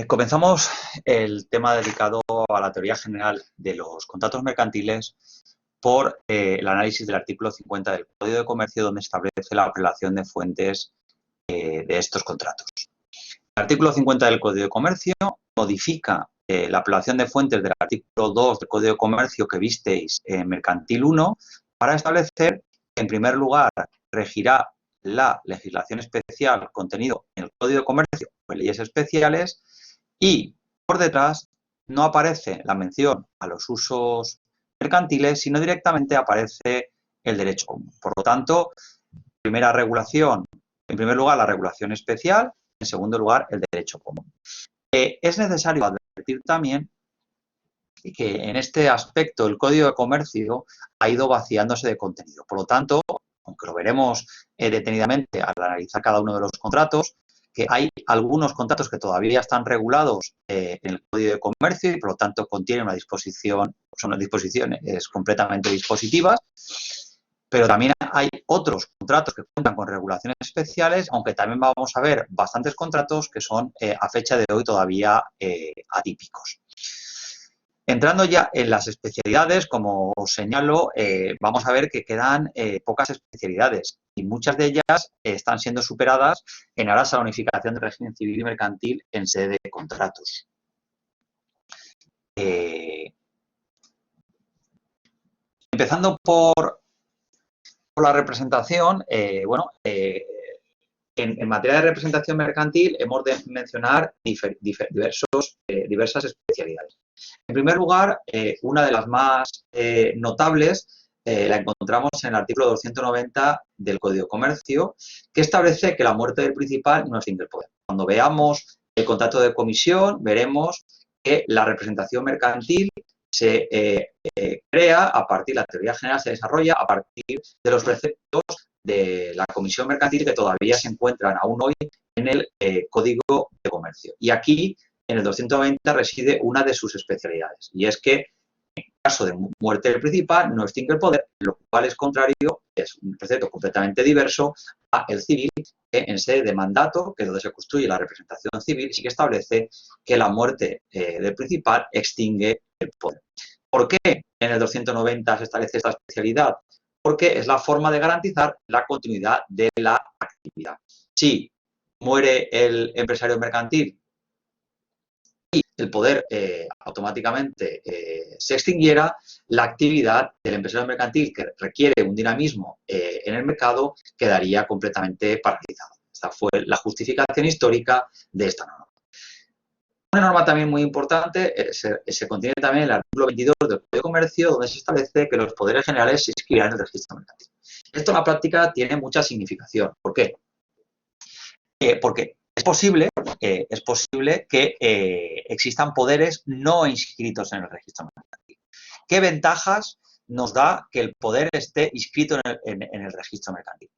Comenzamos el tema dedicado a la teoría general de los contratos mercantiles por el análisis del artículo 50 del Código de Comercio, donde establece la apelación de fuentes de estos contratos. El artículo 50 del Código de Comercio modifica la apelación de fuentes del artículo 2 del Código de Comercio que visteis en Mercantil 1 para establecer que, en primer lugar, regirá la legislación especial contenido en el Código de Comercio o en leyes especiales, y por detrás no aparece la mención a los usos mercantiles, sino directamente aparece el derecho común. Por lo tanto, primera regulación, en primer lugar la regulación especial, en segundo lugar el derecho común. Es necesario advertir también que en este aspecto el Código de Comercio ha ido vaciándose de contenido. Por lo tanto, aunque lo veremos detenidamente al analizar cada uno de los contratos, que hay algunos contratos que todavía están regulados en el Código de Comercio y por lo tanto contienen una disposición, son unas disposiciones completamente dispositivas, pero también hay otros contratos que cuentan con regulaciones especiales, aunque también vamos a ver bastantes contratos que son a fecha de hoy todavía atípicos. Entrando ya en las especialidades, como os señalo, vamos a ver que quedan pocas especialidades y muchas de ellas están siendo superadas en aras a la unificación del régimen civil y mercantil en sede de contratos. Empezando por la representación, en materia de representación mercantil hemos de mencionar diversas especialidades. En primer lugar, una de las más notables la encontramos en el artículo 290 del Código de Comercio, que establece que la muerte del principal no extingue el poder. Cuando veamos el contrato de comisión, veremos que la representación mercantil se crea a partir, la teoría general se desarrolla a partir de los preceptos de la comisión mercantil que todavía se encuentran aún hoy en el Código de Comercio. Y aquí, en el 290, reside una de sus especialidades, y es que en caso de muerte del principal no extingue el poder, lo cual es contrario, es un precepto completamente diverso a el civil, que en sede de mandato, que es donde se construye la representación civil, sí que establece que la muerte del principal extingue el poder. ¿Por qué en el 290 se establece esta especialidad? Porque es la forma de garantizar la continuidad de la actividad. Si muere el empresario mercantil y el poder automáticamente se extinguiera, la actividad del empresario mercantil, que requiere un dinamismo en el mercado, quedaría completamente paralizada. Esta fue la justificación histórica de esta norma. Una norma también muy importante se contiene también en el artículo 22 del Código de Comercio, donde se establece que los poderes generales se inscribirán en el registro mercantil. Esto en la práctica tiene mucha significación. ¿Por qué? Porque es posible que existan poderes no inscritos en el registro mercantil. ¿Qué ventajas nos da que el poder esté inscrito en el registro mercantil?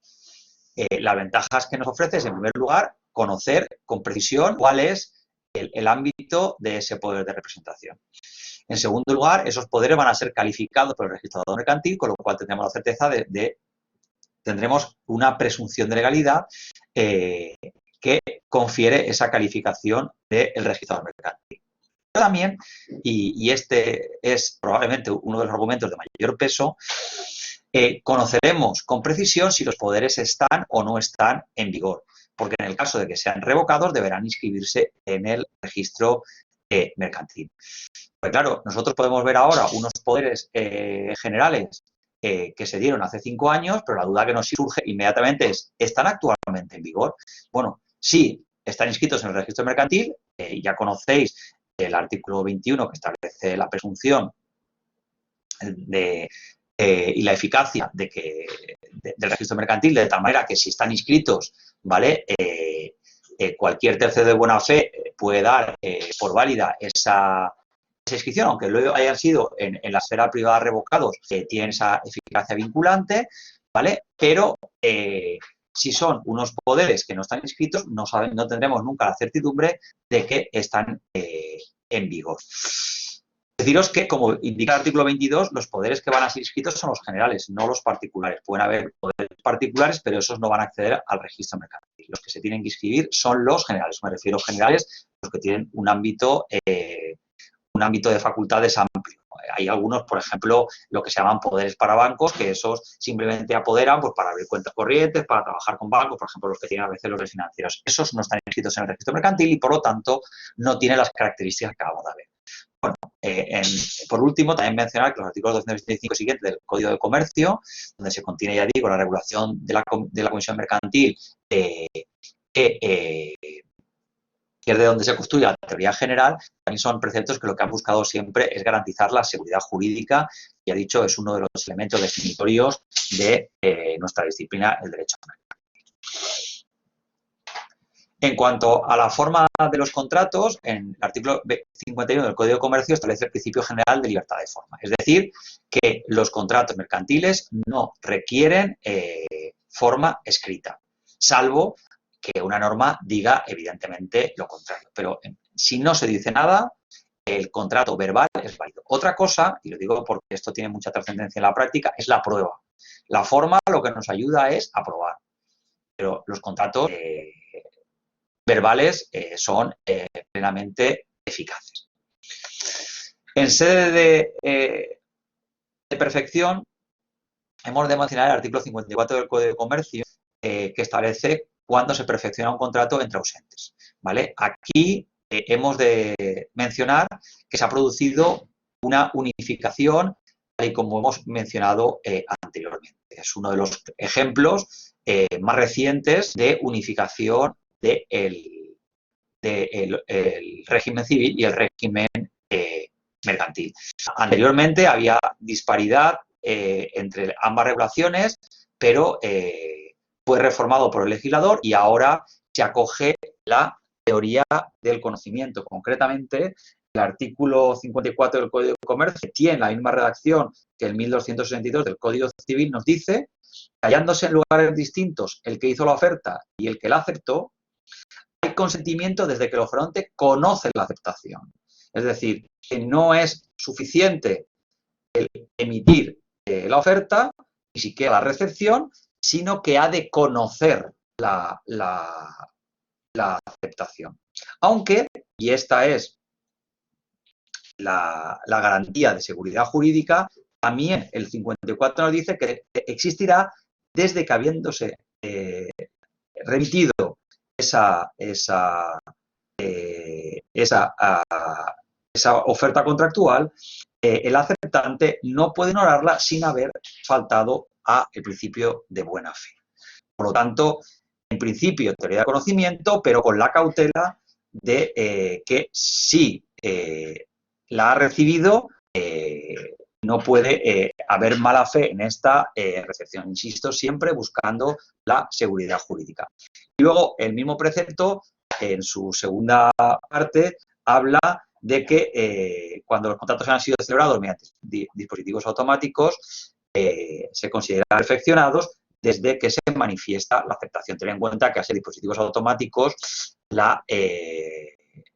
Las ventajas que nos ofrece es, en primer lugar, conocer con precisión cuál es el ámbito de ese poder de representación. En segundo lugar, esos poderes van a ser calificados por el registrador mercantil, con lo cual tendremos la certeza tendremos una presunción de legalidad que confiere esa calificación del registrador mercantil. Pero también, y este es probablemente uno de los argumentos de mayor peso, conoceremos con precisión si los poderes están o no están en vigor, porque en el caso de que sean revocados deberán inscribirse en el registro mercantil. Pues claro, nosotros podemos ver ahora unos poderes generales que se dieron hace 5 años, pero la duda que nos surge inmediatamente es, ¿están actualmente en vigor? Bueno, sí, están inscritos en el registro mercantil, ya conocéis el artículo 21 que establece la presunción y la eficacia del registro mercantil, de tal manera que si están inscritos, ¿vale? Cualquier tercero de buena fe puede dar por válida esa inscripción, aunque luego hayan sido en la esfera privada revocados, tienen esa eficacia vinculante, ¿vale? Pero si son unos poderes que no están inscritos, no tendremos nunca la certidumbre de que están en vigor. Deciros que, como indica el artículo 22, los poderes que van a ser inscritos son los generales, no los particulares. Pueden haber poderes particulares, pero esos no van a acceder al registro mercantil. Los que se tienen que inscribir son los generales. Me refiero a generales los que tienen un ámbito de facultades amplio. Hay algunos, por ejemplo, lo que se llaman poderes para bancos, que esos simplemente apoderan pues, para abrir cuentas corrientes, para trabajar con bancos, por ejemplo, los que tienen a veces los financieros. Esos no están inscritos en el registro mercantil y, por lo tanto, no tienen las características que acabamos de ver. Bueno, por último, también mencionar que los artículos 275 y siguientes del Código de Comercio, donde se contiene, ya digo, la regulación de la Comisión Mercantil, que es de donde se construye la teoría general, también son preceptos que lo que han buscado siempre es garantizar la seguridad jurídica, y ha dicho es uno de los elementos definitorios de nuestra disciplina, el derecho mercantil. En cuanto a la forma de los contratos, en el artículo 51 del Código de Comercio establece el principio general de libertad de forma. Es decir, que los contratos mercantiles no requieren forma escrita, salvo que una norma diga evidentemente lo contrario. Pero si no se dice nada, el contrato verbal es válido. Otra cosa, y lo digo porque esto tiene mucha trascendencia en la práctica, es la prueba. La forma lo que nos ayuda es a probar. Pero los contratos verbales son plenamente eficaces. En sede de perfección, hemos de mencionar el artículo 54 del Código de Comercio, que establece cuándo se perfecciona un contrato entre ausentes. ¿Vale? Aquí hemos de mencionar que se ha producido una unificación, tal y como hemos mencionado anteriormente. Es uno de los ejemplos más recientes de unificación del régimen civil y el régimen mercantil. Anteriormente había disparidad entre ambas regulaciones, pero fue reformado por el legislador y ahora se acoge la teoría del conocimiento. Concretamente, el artículo 54 del Código de Comercio tiene la misma redacción que el 1262 del Código Civil, nos dice, hallándose en lugares distintos el que hizo la oferta y el que la aceptó, hay consentimiento desde que el oferente conoce la aceptación. Es decir, que no es suficiente el emitir la oferta, ni siquiera la recepción, sino que ha de conocer la aceptación. Aunque, y esta es la garantía de seguridad jurídica, también el 54 nos dice que existirá desde que habiéndose remitido esa oferta contractual, el aceptante no puede ignorarla sin haber faltado al principio de buena fe. Por lo tanto, en principio, teoría de conocimiento, pero con la cautela de que si la ha recibido, no puede haber mala fe en esta recepción. Insisto, siempre buscando la seguridad jurídica. Y luego, el mismo precepto, en su segunda parte, habla de que cuando los contratos han sido celebrados mediante dispositivos automáticos, se consideran perfeccionados desde que se manifiesta la aceptación. Ten en cuenta que a ser dispositivos automáticos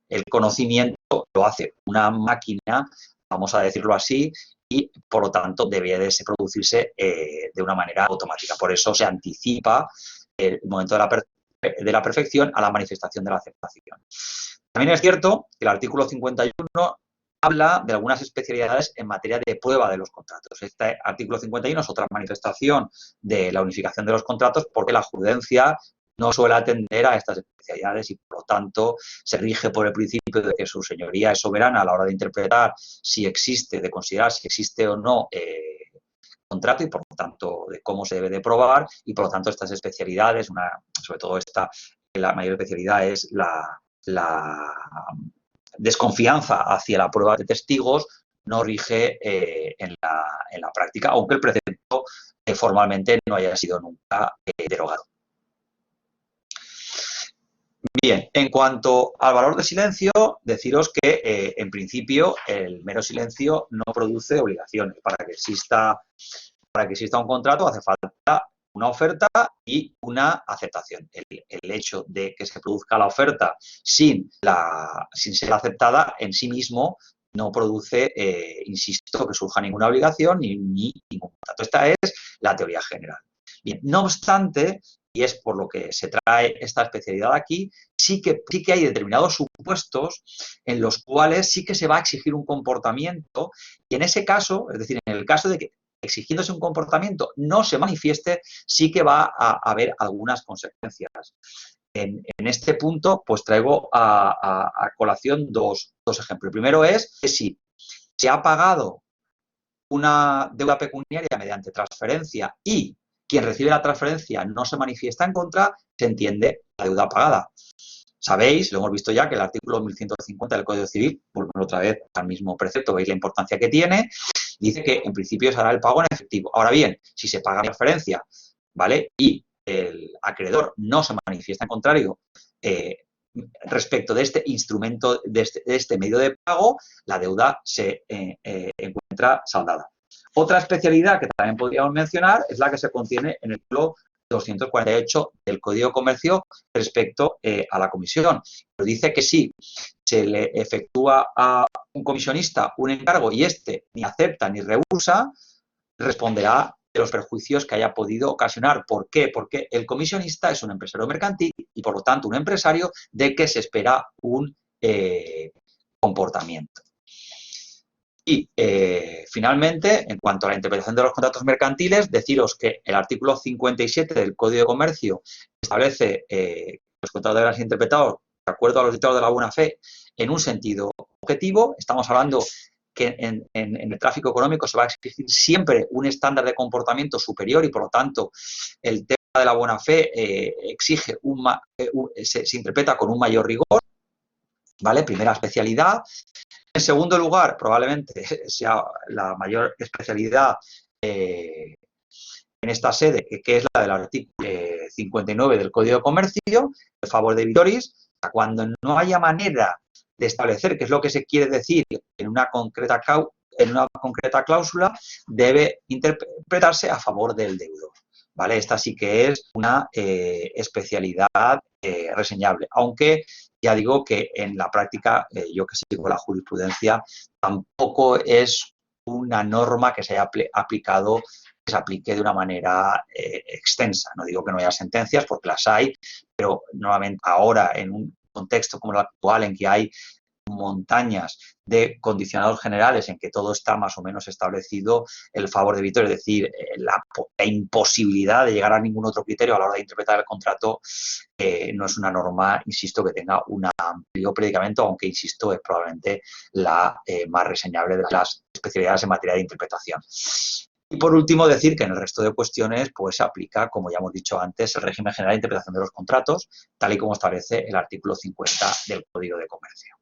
el conocimiento lo hace una máquina, vamos a decirlo así, y por lo tanto debe de producirse de una manera automática. Por eso se anticipa el momento de la perfección a la manifestación de la aceptación. También es cierto que el artículo 51 habla de algunas especialidades en materia de prueba de los contratos. Este artículo 51 es otra manifestación de la unificación de los contratos porque la jurisprudencia no suele atender a estas especialidades y, por lo tanto, se rige por el principio de que su señoría es soberana a la hora de interpretar si existe, de considerar si existe o no contrato y, por lo tanto, de cómo se debe de probar y, por lo tanto, estas especialidades, sobre todo la mayor especialidad es la desconfianza hacia la prueba de testigos, no rige en la práctica, aunque el precepto formalmente no haya sido nunca derogado. Bien, en cuanto al valor de silencio, deciros que, en principio, el mero silencio no produce obligaciones. Para que exista un contrato hace falta una oferta y una aceptación. El hecho de que se produzca la oferta sin ser aceptada en sí mismo no produce, insisto, que surja ninguna obligación ni ningún contrato. Esta es la teoría general. Bien, no obstante, y es por lo que se trae esta especialidad aquí, sí que hay determinados supuestos en los cuales sí que se va a exigir un comportamiento y en ese caso, es decir, en el caso de que exigiéndose un comportamiento no se manifieste, sí que va a haber algunas consecuencias. En este punto, pues traigo a colación dos ejemplos. El primero es que si se ha pagado una deuda pecuniaria mediante transferencia y quien recibe la transferencia no se manifiesta en contra, se entiende la deuda pagada. Sabéis, lo hemos visto ya, que el artículo 1150 del Código Civil, volvemos otra vez al mismo precepto, veis la importancia que tiene, dice que en principio se hará el pago en efectivo. Ahora bien, si se paga la transferencia, ¿vale? Y el acreedor no se manifiesta en contrario respecto de este instrumento, de este medio de pago, la deuda se encuentra saldada. Otra especialidad que también podríamos mencionar es la que se contiene en el artículo 248 del Código de Comercio respecto a la comisión. Nos dice que si se le efectúa a un comisionista un encargo y éste ni acepta ni rehúsa, responderá de los perjuicios que haya podido ocasionar. ¿Por qué? Porque el comisionista es un empresario mercantil y, por lo tanto, un empresario de que se espera un comportamiento. Y, finalmente, en cuanto a la interpretación de los contratos mercantiles, deciros que el artículo 57 del Código de Comercio establece que los contratos deberán ser interpretados de acuerdo a los dictados de la buena fe en un sentido objetivo. Estamos hablando que en el tráfico económico se va a exigir siempre un estándar de comportamiento superior y, por lo tanto, el tema de la buena fe exige se interpreta con un mayor rigor, ¿vale? Primera especialidad. En segundo lugar, probablemente sea la mayor especialidad en esta sede, que es la del artículo 59 del Código de Comercio, el favor de vitoris, cuando no haya manera de establecer qué es lo que se quiere decir en una concreta cláusula, debe interpretarse a favor del deudor. ¿Vale? Esta sí que es una especialidad reseñable, aunque ya digo que en la práctica, yo que sigo la jurisprudencia, tampoco es una norma que se haya aplicado, que se aplique de una manera extensa. No digo que no haya sentencias, porque las hay, pero nuevamente ahora en un contexto como el actual, en que hay montañas de condicionados generales en que todo está más o menos establecido, el favor de vitoris, es decir, la imposibilidad de llegar a ningún otro criterio a la hora de interpretar el contrato, no es una norma, insisto, que tenga un amplio predicamento, aunque, insisto, es probablemente la más reseñable de las especialidades en materia de interpretación. Y, por último, decir que en el resto de cuestiones pues se aplica, como ya hemos dicho antes, el régimen general de interpretación de los contratos, tal y como establece el artículo 50 del Código de Comercio.